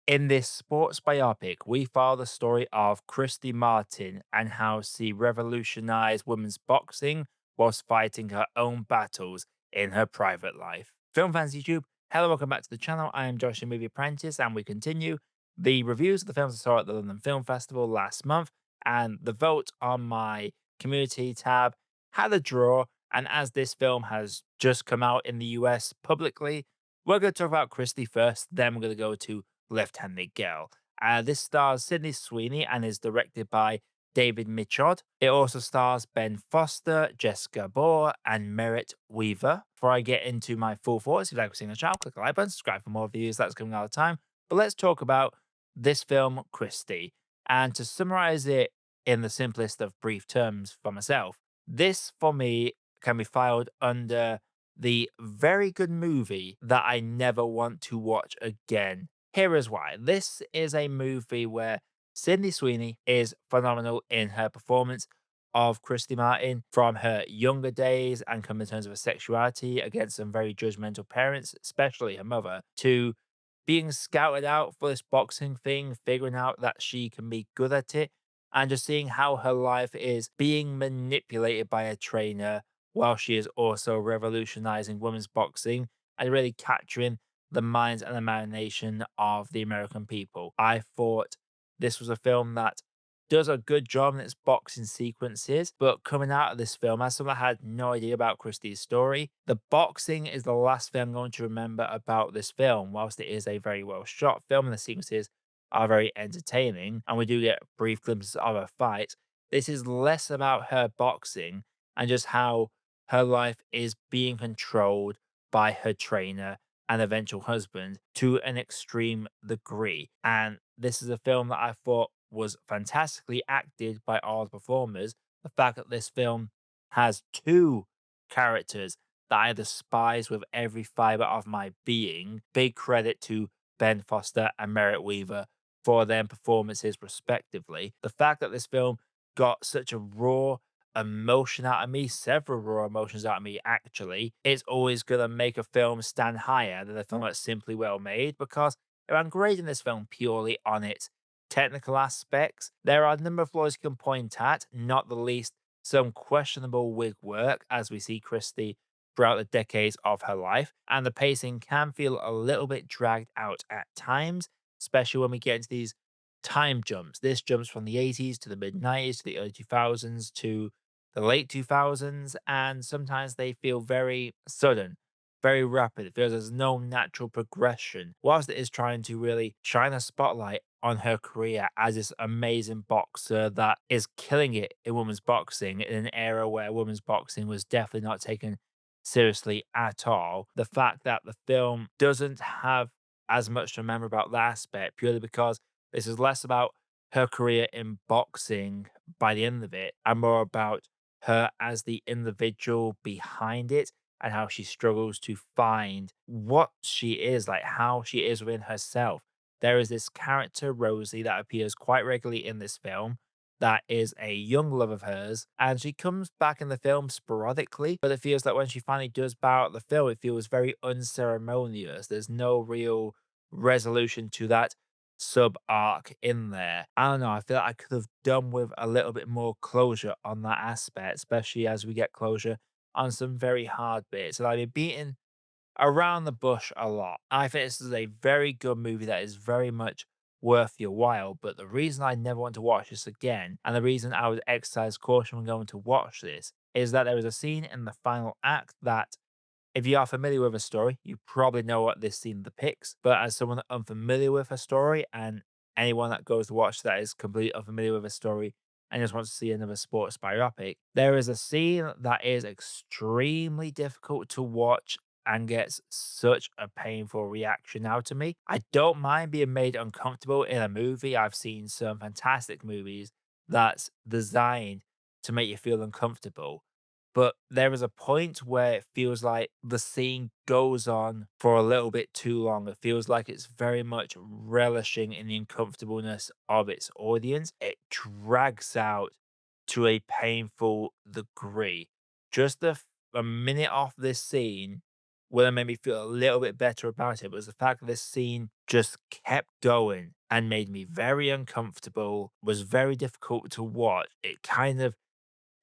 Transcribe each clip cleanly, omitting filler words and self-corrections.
In this sports biopic, we follow the story of Christy Martin and how she revolutionized women's boxing whilst fighting her own battles in her private life. Film fans YouTube, hello, welcome back to the channel. I am Josh, the movie apprentice, and we continue the reviews of the films I saw at the London Film Festival last month. And the vote on my community tab had a draw. And as this film has just come out in the US publicly, we're going to talk about Christy first, then we're going to go to Left-Handed Girl. This stars Sydney Sweeney and is directed by David Michod. It also stars Ben Foster, Jess Gabor, and Merritt Wever. Before I get into my full thoughts, if you'd like to see the channel, click the like button, subscribe for more videos that's coming all the time. But let's talk about this film, Christy. And to summarize it in the simplest of brief terms for myself, this for me can be filed under the very good movie that I never want to watch again. Here is why. This is a movie where Sydney Sweeney is phenomenal in her performance of Christy Martin from her younger days and come in terms of her sexuality against some very judgmental parents, especially her mother, to being scouted out for this boxing thing, figuring out that she can be good at it, and just seeing how her life is being manipulated by a trainer while she is also revolutionizing women's boxing and really capturing the minds and imagination of the American people. I thought this was a film that does a good job in its boxing sequences, but coming out of this film, as someone that had no idea about Christie's story, the boxing is the last thing I'm going to remember about this film. Whilst it is a very well shot film and the sequences are very entertaining, and we do get brief glimpses of her fight, this is less about her boxing and just how her life is being controlled by her trainer and eventual husband to an extreme degree. And this is a film that I thought was fantastically acted by all the performers. The fact that this film has two characters that I despise with every fiber of my being, big credit to Ben Foster and Merritt Wever for their performances respectively. The fact that this film got such a raw emotion out of me, several raw emotions out of me, actually, it's always going to make a film stand higher than a film that's simply well made because if I'm grading this film purely on its technical aspects, there are a number of flaws you can point at, not the least some questionable wig work, as we see Christie throughout the decades of her life, and the pacing can feel a little bit dragged out at times, especially when we get into these time jumps. This jumps from the 80s to the mid 90s to the early 2000s to the late 2000s, and sometimes they feel very sudden, very rapid. It feels there's no natural progression, whilst it is trying to really shine a spotlight on her career as this amazing boxer that is killing it in women's boxing in an era where women's boxing was definitely not taken seriously at all. The fact that the film doesn't have as much to remember about that aspect purely because this is less about her career in boxing by the end of it and more about her as the individual behind it and how she struggles to find what she is, like how she is within herself. There is this character, Rosie, that appears quite regularly in this film that is a young love of hers, and she comes back in the film sporadically, but it feels like when she finally does bow out the film, it feels very unceremonious. There's no real resolution to that sub arc in there. I don't know. I feel like I could have done with a little bit more closure on that aspect, especially as we get closure on some very hard bits. And I've been beaten around the bush a lot. I think this is a very good movie that is very much worth your while. But the reason I never want to watch this again, and the reason I would exercise caution when going to watch this, is that there is a scene in the final act that if you are familiar with a story, you probably know what this scene depicts. But as someone unfamiliar with a story, and anyone that goes to watch that is completely unfamiliar with a story and just wants to see another sports biopic, there is a scene that is extremely difficult to watch and gets such a painful reaction out of me. I don't mind being made uncomfortable in a movie. I've seen some fantastic movies that's designed to make you feel uncomfortable, but there is a point where it feels like the scene goes on for a little bit too long. It feels like it's very much relishing in the uncomfortableness of its audience. It drags out to a painful degree. Just a minute off this scene what made me feel a little bit better about it was the fact that this scene just kept going and made me very uncomfortable, was very difficult to watch. It kind of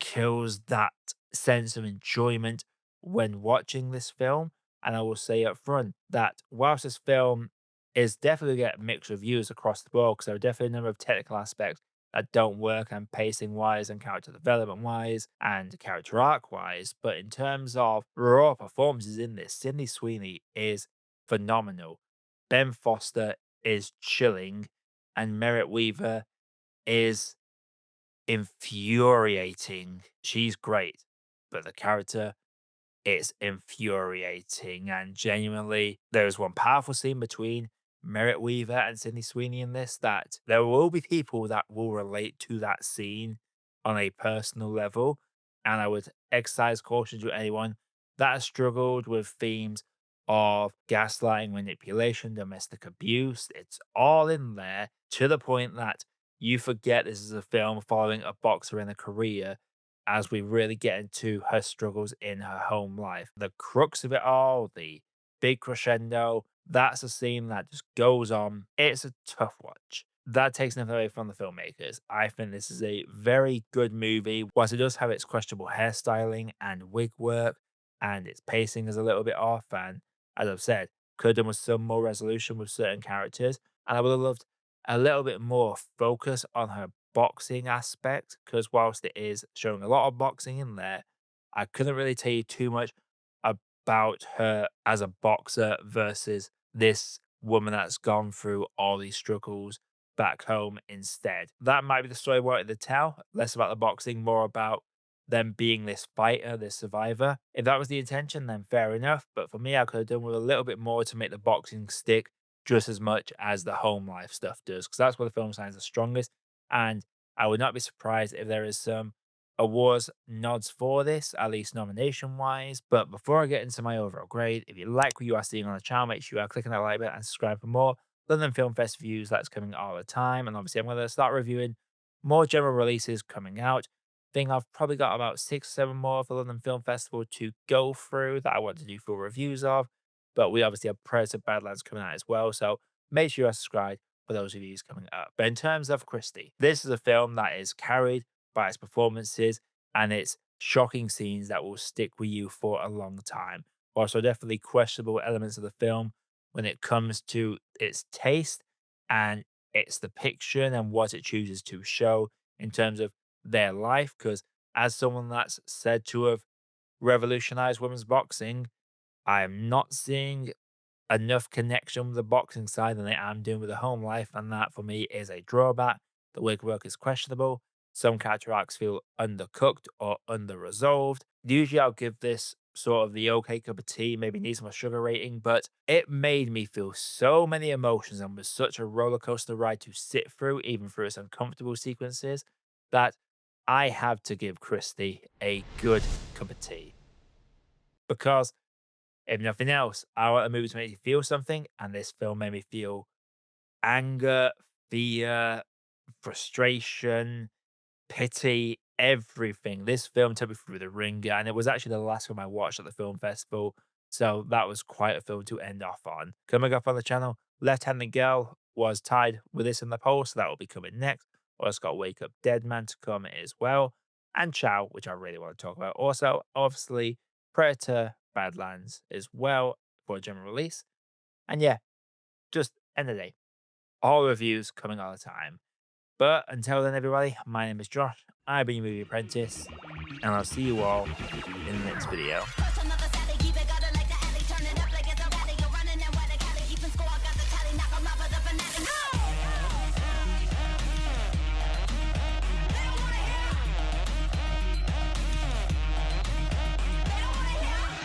kills that sense of enjoyment when watching this film. And I will say up front that whilst this film is definitely get mixed reviews across the board, because there are definitely a number of technical aspects that don't work and pacing wise and character development wise and character arc wise. But in terms of raw performances in this, Sydney Sweeney is phenomenal. Ben Foster is chilling, and Merritt Wever is infuriating. She's great, but the character, it's infuriating. And genuinely, there is one powerful scene between Merritt Weaver and Sydney Sweeney in this that there will be people that will relate to that scene on a personal level. And I would exercise caution to anyone that has struggled with themes of gaslighting, manipulation, domestic abuse. It's all in there to the point that you forget this is a film following a boxer in a career as we really get into her struggles in her home life. The crux of it all, the big crescendo, that's a scene that just goes on. It's a tough watch. That takes nothing away from the filmmakers. I think this is a very good movie. Whilst it does have its questionable hairstyling and wig work, and its pacing is a little bit off, and as I've said, could have done with some more resolution with certain characters. And I would have loved a little bit more focus on her boxing aspect, because whilst it is showing a lot of boxing in there, I couldn't really tell you too much about her as a boxer versus this woman that's gone through all these struggles back home instead. That might be the story I wanted to tell, less about the boxing, more about them being this fighter, this survivor. If that was the intention, then fair enough. But for me, I could have done with a little bit more to make the boxing stick just as much as the home life stuff does, because that's where the film shines the strongest. And I would not be surprised if there is some awards nods for this, at least nomination wise. But before I get into my overall grade, if you like what you are seeing on the channel, make sure you are clicking that like button and subscribe for more London Film Fest reviews that's coming all the time. And obviously, I'm going to start reviewing more general releases coming out. Think I've probably got about 6, 7 more of the London Film Festival to go through that I want to do full reviews of. But we obviously have Predator Badlands coming out as well. So make sure you are subscribed for those reviews coming up. But in terms of Christie, this is a film that is carried by its performances and its shocking scenes that will stick with you for a long time. Also, definitely questionable elements of the film when it comes to its taste and its depiction and what it chooses to show in terms of their life. Because as someone that's said to have revolutionized women's boxing, I am not seeing enough connection with the boxing side than I am doing with the home life, and that for me is a drawback. The wig work is questionable. Some character arcs feel undercooked or under resolved. Usually, I'll give this sort of the okay cup of tea, maybe needs some sugar rating, but it made me feel so many emotions and was such a roller coaster ride to sit through, even through its uncomfortable sequences, that I have to give Christie a good cup of tea because if nothing else, I want a movie to make you feel something, and this film made me feel anger, fear, frustration, pity, everything. This film took me through the ringer, and it was actually the last film I watched at the film festival, so that was quite a film to end off on. Coming up on the channel, Left-Handed Girl was tied with this in the poll, so that will be coming next. Also got Wake Up Dead Man to come as well, and Chow, which I really want to talk about. Also, obviously, Predator Badlands as well for a general release. And yeah, just end of the day. All reviews coming all the time. But until then, everybody, my name is Josh. I've been your movie apprentice, and I'll see you all in the next video.